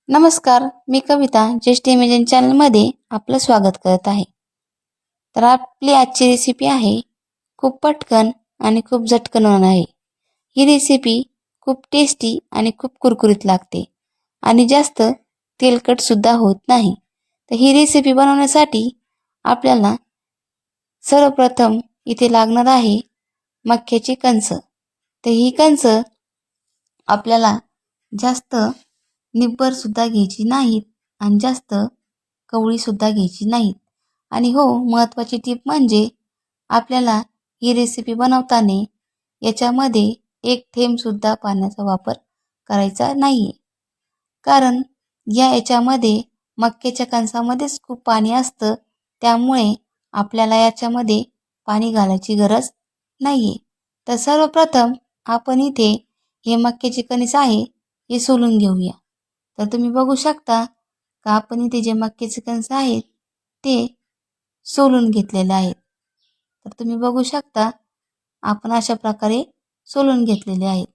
नमस्कार, मी कविता ज्येष्ठ इमेजिन चॅनलमध्ये आपलं स्वागत करत आहे. तर आपली आजची रेसिपी आहे खूप पटकन आणि खूप झटकन होणार आहे. ही रेसिपी खूप टेस्टी आणि खूप कुरकुरीत लागते आणि जास्त तेलकटसुद्धा होत नाही. तर ही रेसिपी बनवण्यासाठी आपल्याला सर्वप्रथम इथे लागणार आहे मक्याची कणसं. तर ही कणसं आपल्याला जास्त निब्बरसुद्धा घ्यायची नाहीत आणि जास्त कवळीसुद्धा घ्यायची नाहीत. आणि हो, महत्त्वाची टीप म्हणजे आपल्याला ही रेसिपी बनवताना याच्यामध्ये एक थेंबसुद्धा पाण्याचा वापर करायचा नाही आहे. कारण याच्यामध्ये मक्याच्या कणसामध्येच खूप पाणी असतं, त्यामुळे आपल्याला याच्यामध्ये पाणी घालायची गरज नाही आहे. तर सर्वप्रथम आपण इथे हे मक्याचे कणीस आहे हे सोलून घेऊया. तर तुम्ही बघू शकता का आपण इथे जे मक्याचे कणस आहेत ते सोलून घेतलेले आहेत. तर तुम्ही बघू शकता आपण अशा प्रकारे सोलून घेतलेले आहेत.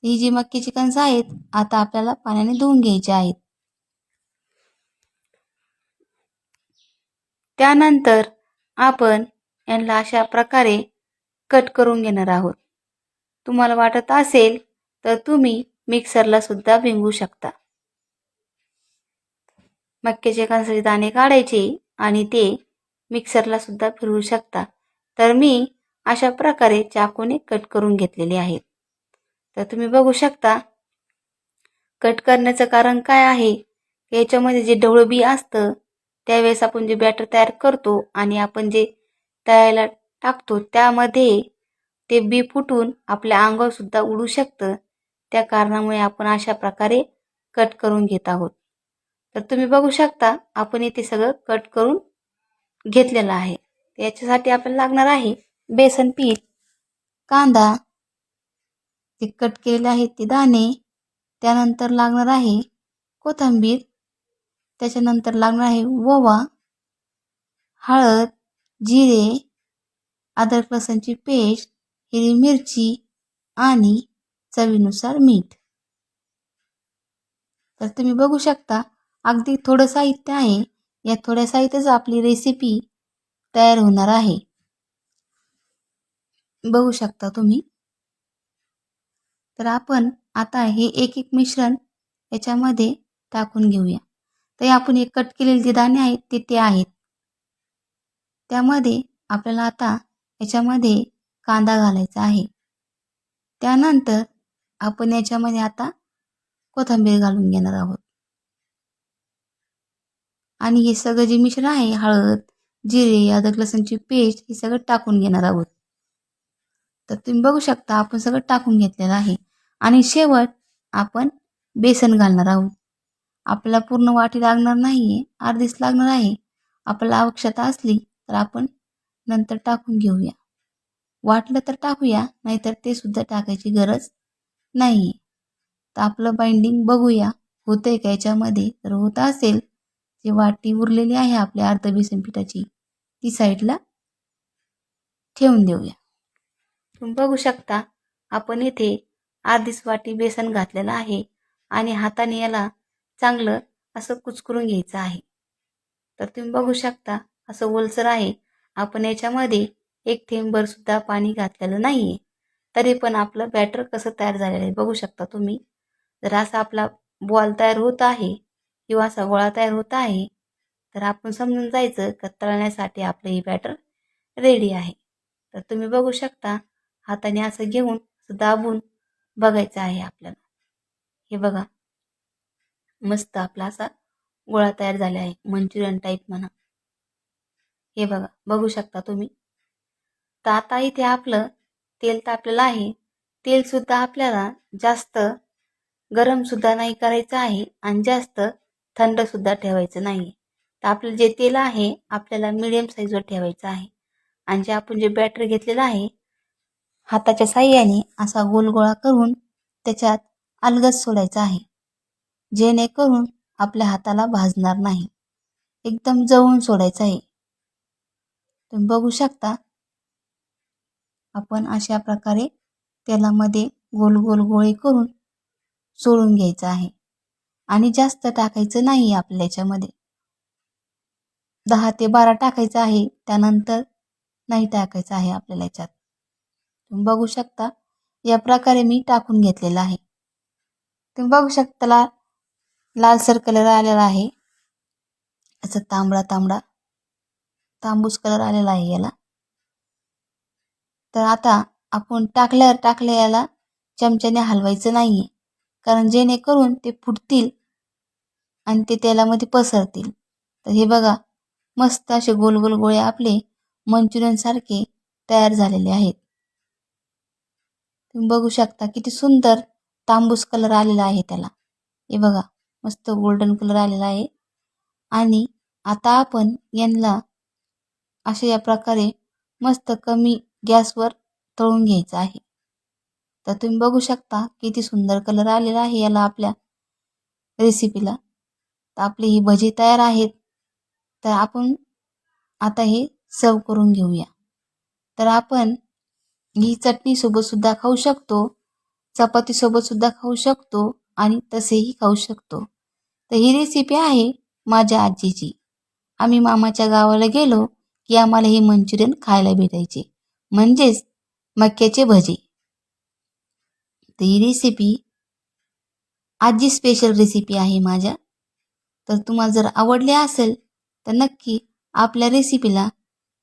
ही जी मक्याची कणस आहेत आता आपल्याला पाण्याने धुवून घ्यायची आहेत. त्यानंतर आपण यांना अशा प्रकारे कट करून घेणार आहोत. तुम्हाला वाटत असेल तर तुम्ही मिक्सरला सुद्धा भिंगू शकता. मक्याचे कणसाचे दाणे काढायचे आणि ते मिक्सरला सुद्धा फिरवू शकता. तर मी अशा प्रकारे चाकूने कट करून घेतलेले आहेत. तर तुम्ही बघू शकता कट करण्याचं कारण काय आहे, याच्यामध्ये जे ढवळं बी असतं त्यावेळेस आपण जे बॅटर तयार करतो आणि आपण जे तळायला टाकतो त्यामध्ये ते बी फुटून आपल्या अंगावर सुद्धा उडू शकतं. त्या कारणामुळे आपण अशा प्रकारे कट करून घेत आहोत. तर तुम्ही बघू शकता आपण इथे सगळं कट करून घेतलेलं आहे. याच्यासाठी आपल्याला लागणार आहे बेसन पीठ, कांदा, ते कट केलेले आहेत ते दाणे, त्यानंतर लागणार आहे कोथिंबीर, त्याच्यानंतर लागणार आहे ओवा, हळद, जिरे, अद्रक लसूणची पेस्ट, हिरवी मिरची आणि चवीनुसार मीठ. तर तुम्ही बघू शकता अगदी थोडं साहित्य आहे. या थोड्या साहित्याच आपली रेसिपी तयार होणार आहे. बघू शकता तुम्ही. तर आपण आता हे एक एक मिश्रण याच्यामध्ये टाकून घेऊया. तर आपण एक कट केलेले जे दाणे आहेत ते आहेत. त्यामध्ये आपल्याला आता याच्यामध्ये कांदा घालायचा आहे. त्यानंतर आपण याच्यामध्ये आता कोथिंबीर घालून घेणार आहोत. आणि हे सगळं जे मिश्रण आहे हळद, जिरे, अद्रक लसूणची पेस्ट हे सगळं टाकून घेणार आहोत. तर तुम्ही बघू शकता आपण सगळं टाकून घेतलेलं आहे. आणि शेवट आपण बेसन घालणार आहोत. आपल्याला पूर्ण वाटी लागणार नाही आहे, अर्धीच लागणार आहे. आपल्याला आवश्यकता असली तर आपण नंतर टाकून घेऊया. वाटलं तर टाकूया, नाहीतर ते सुद्धा टाकायची गरज नाही आहे. तर आपलं बाइंडिंग बघूया होतंय का याच्यामध्ये. तर होत असेल जी वाटी उरलेली आहे आपल्या अर्ध बेसन पिठाची ती साईडला ठेवून देऊया. तुम्ही बघू शकता आपण इथे अर्धीच वाटी बेसन घातलेलं आहे आणि हाताने याला चांगलं असं कुचकरून घ्यायचं आहे. तर तुम्ही बघू शकता असं ओलसर आहे. आपण याच्यामध्ये एक थेंबभर सुद्धा पाणी घातलेलं नाही आहे. तरी पण आपलं बॅटर कसं तयार झालेलं आहे बघू शकता तुम्ही. जर असा आपला बॉल तयार होत आहे किंवा असा गोळा तयार होत आहे तर आपण समजून जायचं का तळण्यासाठी आपलं हे बॅटर रेडी आहे. तर तुम्ही बघू शकता हाताने असं घेऊन दाबून बघायचं आहे आपल्याला. हे बघा मस्त आपला असा गोळा तयार झाला आहे, मंचुरियन टाईप म्हणा. हे बघा बघू शकता तुम्ही. तर आता इथे आपलं तेल तापलेलं आहे. तेल सुद्धा आपल्याला जास्त गरम सुद्धा नाही करायचं आहे आणि जास्त थंड सुद्धा ठेवायचं नाही. तर आपलं जे तेल आहे आपल्याला मीडियम साईजवर ठेवायचं आहे. आणि जे आपण जे बॅटर घेतलेलं आहे हाताच्या साह्याने असा गोल गोळा करून त्याच्यात अलगद सोडायचा आहे, जेणेकरून आपल्या हाताला भाजणार नाही. एकदम जवळून सोडायचं आहे. तुम्ही बघू शकता आपण अशा प्रकारे तेलामध्ये गोल गोल गोळे करून सोडून घ्यायचं आहे. आणि जास्त टाकायचं नाही आपल्याला याच्यामध्ये. 10 ते 12 टाकायचं आहे, त्यानंतर नाही टाकायचं आहे आपल्याला याच्यात. तुम्ही बघू शकता या प्रकारे मी टाकून घेतलेलं आहे. तुम्ही बघू शकता त्याला लालसर कलर आलेला आहे, असं तांबूस कलर आलेला आहे याला. तर आता आपण टाकल्या याला चमच्याने हलवायचं नाहीये, कारण जेणेकरून ते फुटतील आणि ते तेलामध्ये पसरतील. तर हे बघा, मस्त असे गोल गोल गोळे आपले मंचुरियन सारखे तयार झालेले आहेत. तुम्ही बघू शकता किती सुंदर तांबूस कलर आलेला आहे त्याला. हे बघा, मस्त गोल्डन कलर आलेला आहे. आणि आता आपण यांना अशा या प्रकारे मस्त कमी गॅसवर तळून घ्यायचं आहे. तर तुम्ही बघू शकता किती सुंदर कलर आलेला आहे याला आपल्या रेसिपीला. तर आपली ही भजी तयार आहेत. तर आपण आता हे सर्व करून घेऊया. तर आपण ही चटणीसोबत सुद्धा खाऊ शकतो, चपातीसोबत सुद्धा खाऊ शकतो आणि तसेही खाऊ शकतो. तर ही रेसिपी आहे माझ्या आजीची. आम्ही मामाच्या गावाला गेलो की आम्हाला हे मंचुरियन खायला भेटायचे, म्हणजेच मक्याचे भजे. तर ही रेसिपी आजी स्पेशल रेसिपी आहे माझ्या. तर तुम्हाला जर आवडली असेल तर नक्की आपल्या रेसिपीला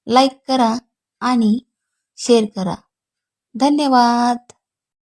लाईक करा आणि शेअर करा. धन्यवाद.